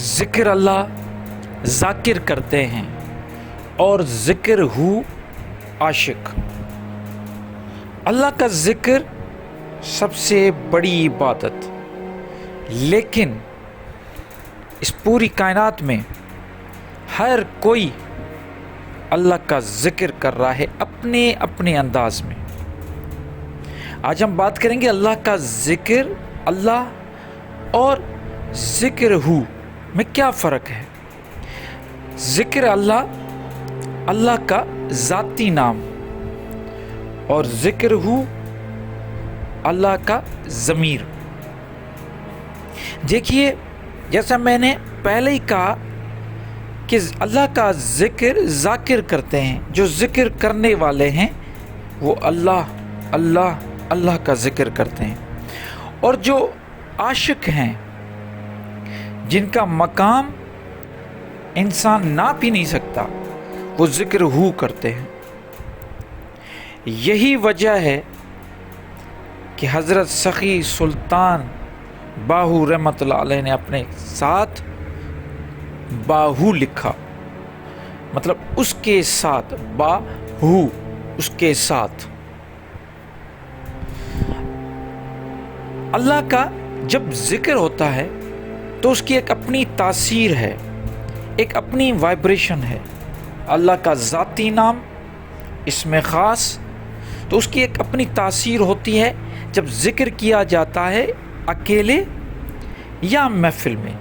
ذکر اللہ ذاکر کرتے ہیں اور ذکر ہو عاشق۔ اللہ کا ذکر سب سے بڑی عبادت، لیکن اس پوری کائنات میں ہر کوئی اللہ کا ذکر کر رہا ہے اپنے اپنے انداز میں۔ آج ہم بات کریں گے اللہ کا ذکر، اللہ اور ذکر ہو میں کیا فرق ہے۔ ذکر اللہ کا ذاتی نام، اور ذکر ہو اللہ کا ضمیر۔ دیکھیے، جیسا میں نے پہلے ہی کہا کہ اللہ کا ذکر ذاکر کرتے ہیں، جو ذکر کرنے والے ہیں وہ اللہ کا ذکر کرتے ہیں، اور جو عاشق ہیں جن کا مقام انسان ناپ ہی نہیں سکتا، وہ ذکر ہو کرتے ہیں۔ یہی وجہ ہے کہ حضرت سخی سلطان باہو رحمۃ اللہ علیہ نے اپنے ساتھ باہو لکھا، مطلب اس کے ساتھ، باہو اس کے ساتھ۔ اللہ کا جب ذکر ہوتا ہے تو اس کی ایک اپنی تاثیر ہے، ایک اپنی وائبریشن ہے۔ اللہ کا ذاتی نام، اسم خاص، تو اس کی ایک اپنی تاثیر ہوتی ہے جب ذکر کیا جاتا ہے اکیلے یا محفل میں،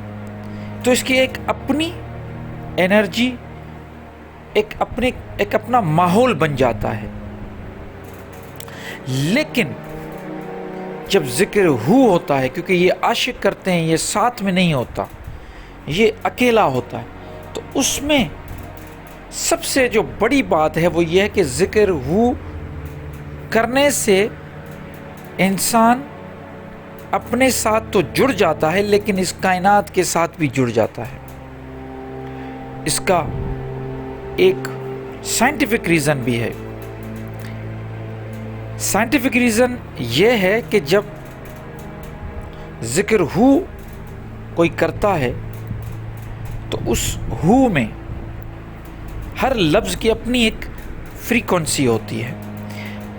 تو اس کی ایک اپنی انرجی، ایک اپنا ماحول بن جاتا ہے۔ لیکن جب ذکر ہوتا ہے، کیونکہ یہ عاشق کرتے ہیں، یہ ساتھ میں نہیں ہوتا، یہ اکیلا ہوتا ہے، تو اس میں سب سے جو بڑی بات ہے وہ یہ ہے کہ ذکر ہو کرنے سے انسان اپنے ساتھ تو جڑ جاتا ہے، لیکن اس کائنات کے ساتھ بھی جڑ جاتا ہے۔ اس کا ایک سائنٹیفک ریزن بھی ہے۔ سائنٹیفک ریزن یہ ہے کہ جب ذکر ہو کوئی کرتا ہے تو اس ہو میں ہر لفظ کی اپنی ایک فریکوینسی ہوتی ہے،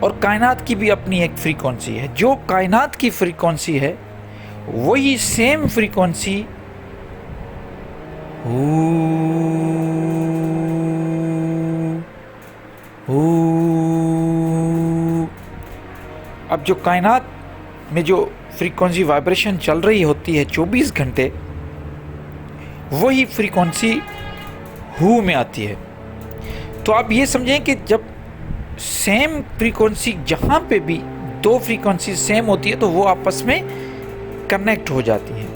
اور کائنات کی بھی اپنی ایک فریکوینسی ہے۔ جو کائنات کی فریکوینسی ہے وہی سیم فریکوینسی اب جو کائنات میں جو فریکوینسی وائبریشن چل رہی ہوتی ہے 24 گھنٹے، وہی فریکوینسی ہو میں آتی ہے۔ تو آپ یہ سمجھیں کہ جب سیم فریکوینسی، جہاں پہ بھی دو فریکوینسی سیم ہوتی ہے تو وہ آپس میں کنیکٹ ہو جاتی ہیں۔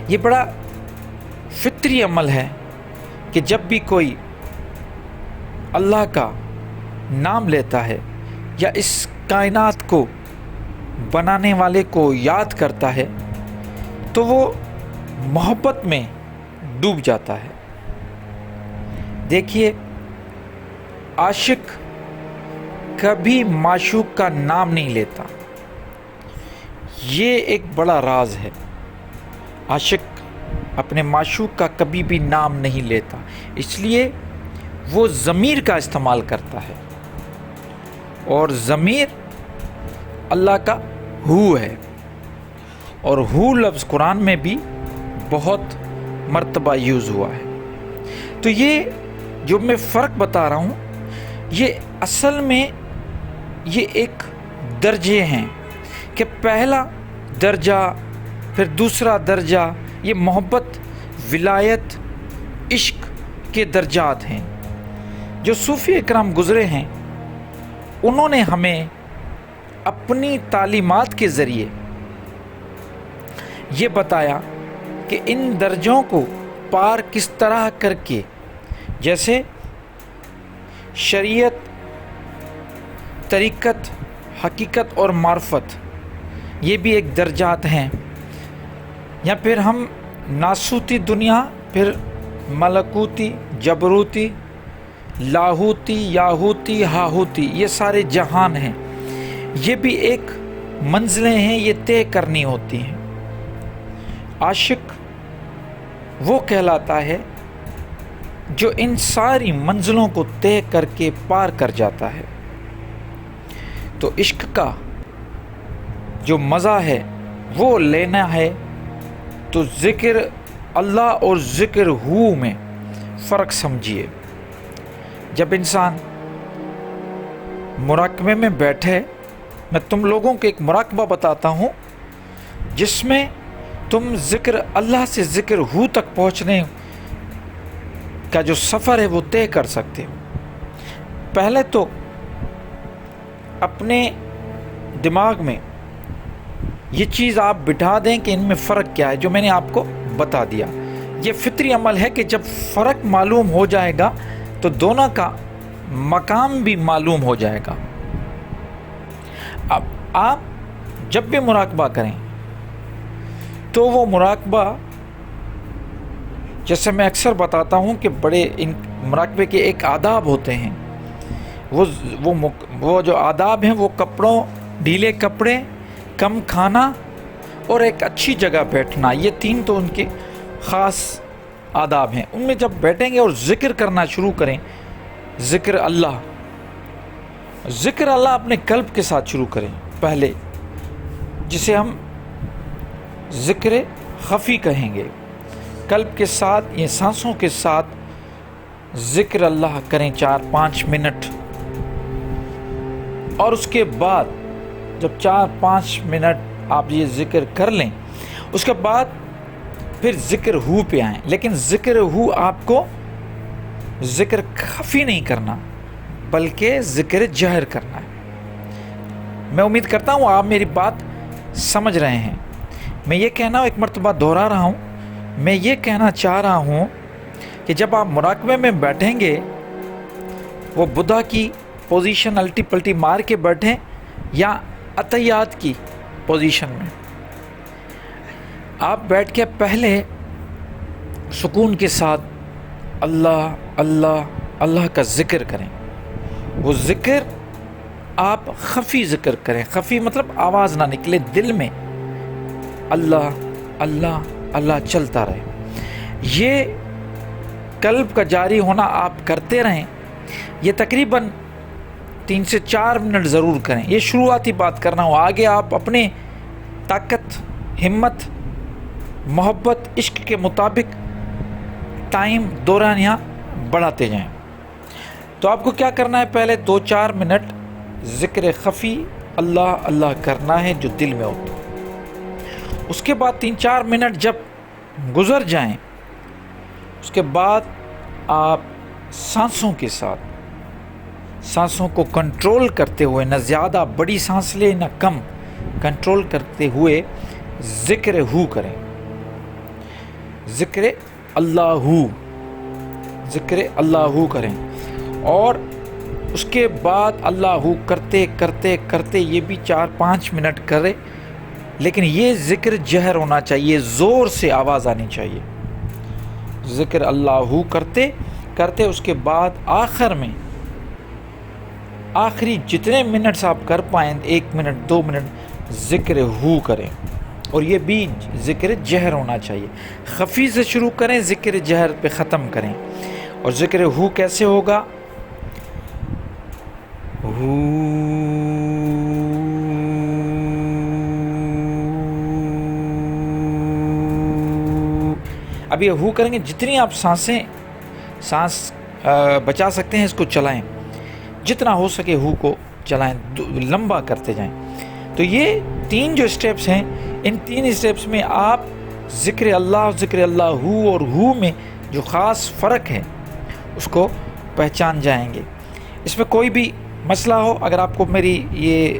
یہ بڑا فطری عمل ہے کہ جب بھی کوئی اللہ کا نام لیتا ہے یا اس کائنات کو بنانے والے کو یاد کرتا ہے تو وہ محبت میں ڈوب جاتا ہے۔ دیکھیے، عاشق کبھی معشوق کا نام نہیں لیتا، یہ ایک بڑا راز ہے۔ عاشق اپنے معشوق کا کبھی بھی نام نہیں لیتا، اس لیے وہ ضمیر کا استعمال کرتا ہے، اور ضمیر اللہ کا ہو ہے، اور ہو لفظ قرآن میں بھی بہت مرتبہ یوز ہوا ہے۔ تو یہ جو میں فرق بتا رہا ہوں، یہ اصل میں یہ ایک درجے ہیں کہ پہلا درجہ، پھر دوسرا درجہ، یہ محبت، ولایت، عشق کے درجات ہیں۔ جو صوفی اکرام گزرے ہیں انہوں نے ہمیں اپنی تعلیمات کے ذریعے یہ بتایا کہ ان درجوں کو پار کس طرح کر کے، جیسے شریعت، طریقت، حقیقت اور معرفت، یہ بھی ایک درجات ہیں، یا پھر ہم ناسوتی دنیا، پھر ملکوتی، جبروتی، لاہوتی، یاہوتی، ہاہوتی، یہ سارے جہان ہیں، یہ بھی ایک منزلیں ہیں، یہ طے کرنی ہوتی ہیں۔ عاشق وہ کہلاتا ہے جو ان ساری منزلوں کو طے کر کے پار کر جاتا ہے۔ تو عشق کا جو مزہ ہے وہ لینا ہے تو ذکر اللہ اور ذکر ہو میں فرق سمجھیے۔ جب انسان مراقبے میں بیٹھے، میں تم لوگوں کو ایک مراقبہ بتاتا ہوں جس میں تم ذکر اللہ سے ذکر ہو تک پہنچنے کا جو سفر ہے وہ طے کر سکتے ہو۔ پہلے تو اپنے دماغ میں یہ چیز آپ بٹھا دیں کہ ان میں فرق کیا ہے، جو میں نے آپ کو بتا دیا۔ یہ فطری عمل ہے کہ جب فرق معلوم ہو جائے گا تو دونوں کا مقام بھی معلوم ہو جائے گا۔ اب آپ جب بھی مراقبہ کریں تو وہ مراقبہ، جیسے میں اکثر بتاتا ہوں کہ بڑے ان مراقبے کے ایک آداب ہوتے ہیں، وہ جو آداب ہیں وہ کپڑوں، ڈھیلے کپڑے، کم کھانا اور ایک اچھی جگہ بیٹھنا، یہ تین تو ان کے خاص آداب ہیں۔ ان میں جب بیٹھیں گے اور ذکر کرنا شروع کریں، ذکر اللہ اپنے قلب کے ساتھ شروع کریں پہلے، جسے ہم ذکر خفی کہیں گے۔ قلب کے ساتھ، یہ سانسوں کے ساتھ ذکر اللہ کریں 4-5 منٹ، اور اس کے بعد جب 4-5 منٹ آپ یہ ذکر کر لیں، اس کے بعد پھر ذکر ہو پہ آئیں۔ لیکن ذکر ہو آپ کو ذکر خفی نہیں کرنا بلکہ ذکر جہر کرنا ہے۔ میں امید کرتا ہوں آپ میری بات سمجھ رہے ہیں۔ میں یہ کہنا ایک مرتبہ دہرا رہا ہوں، میں یہ کہنا چاہ رہا ہوں کہ جب آپ مراقبے میں بیٹھیں گے، وہ بدھا کی پوزیشن الٹی پلٹی مار کے بیٹھیں یا عطیات کی پوزیشن میں، آپ بیٹھ کے پہلے سکون کے ساتھ اللہ اللہ اللہ کا ذکر کریں۔ وہ ذکر آپ خفی ذکر کریں، خفی مطلب آواز نہ نکلے، دل میں اللہ اللہ اللہ چلتا رہے۔ یہ قلب کا جاری ہونا آپ کرتے رہیں، یہ تقریباً 3 سے 4 منٹ ضرور کریں۔ یہ شروعاتی بات کرنا ہو، آگے آپ اپنے طاقت، ہمت، محبت، عشق کے مطابق ٹائم دورانیہ بڑھاتے جائیں۔ تو آپ کو کیا کرنا ہے، پہلے 2-4 منٹ ذکر خفی اللہ اللہ کرنا ہے جو دل میں ہوتا ہے۔ اس کے بعد 3-4 منٹ جب گزر جائیں، اس کے بعد آپ سانسوں کے ساتھ، سانسوں کو کنٹرول کرتے ہوئے، نہ زیادہ بڑی سانس لیں نہ کم، کنٹرول کرتے ہوئے ذکر ہو کریں، ذکر اللہ ہو کریں۔ اور اس کے بعد اللہ ہو کرتے کرتے کرتے یہ بھی 4-5 منٹ کرے، لیکن یہ ذکر جہر ہونا چاہیے، زور سے آواز آنی چاہیے۔ ذکر اللہ ہو کرتے کرتے اس کے بعد آخر میں، آخری جتنے منٹس آپ کر پائیں، 1 منٹ 2 منٹ ذکر ہو کریں، اور یہ بھی ذکر جہر ہونا چاہیے۔ خفی سے شروع کریں، ذکر جہر پہ ختم کریں۔ اور ذکر ہو کیسے ہوگا؟ اب یہ ہو کریں گے، جتنی آپ سانس بچا سکتے ہیں اس کو چلائیں، جتنا ہو سکے ہو کو چلائیں، لمبا کرتے جائیں۔ تو یہ 3 جو اسٹیپس ہیں، ان 3 اسٹیپس میں آپ ذکر اللہ ہو اور ہو میں جو خاص فرق ہے اس کو پہچان جائیں گے۔ اس میں کوئی بھی مسئلہ ہو، اگر آپ کو میری یہ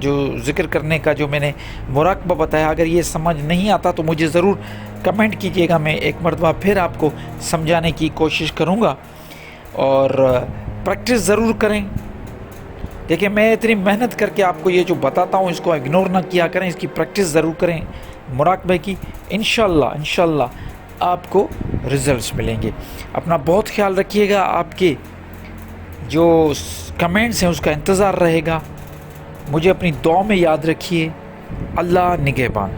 جو ذکر کرنے کا جو میں نے مراقبہ بتایا، اگر یہ سمجھ نہیں آتا تو مجھے ضرور کمنٹ کیجیے گا، میں ایک مرتبہ پھر آپ کو سمجھانے کی کوشش کروں گا۔ اور پریکٹس ضرور کریں۔ دیکھیں، میں اتنی محنت کر کے آپ کو یہ جو بتاتا ہوں اس کو اگنور نہ کیا کریں، اس کی پریکٹس ضرور کریں مراقبے کی۔ انشاءاللہ آپ کو ریزلٹس ملیں گے۔ اپنا بہت خیال رکھیے گا، آپ کے جو کمنٹس ہیں اس کا انتظار رہے گا۔ مجھے اپنی دعا میں یاد رکھیے۔ اللہ نگہبان۔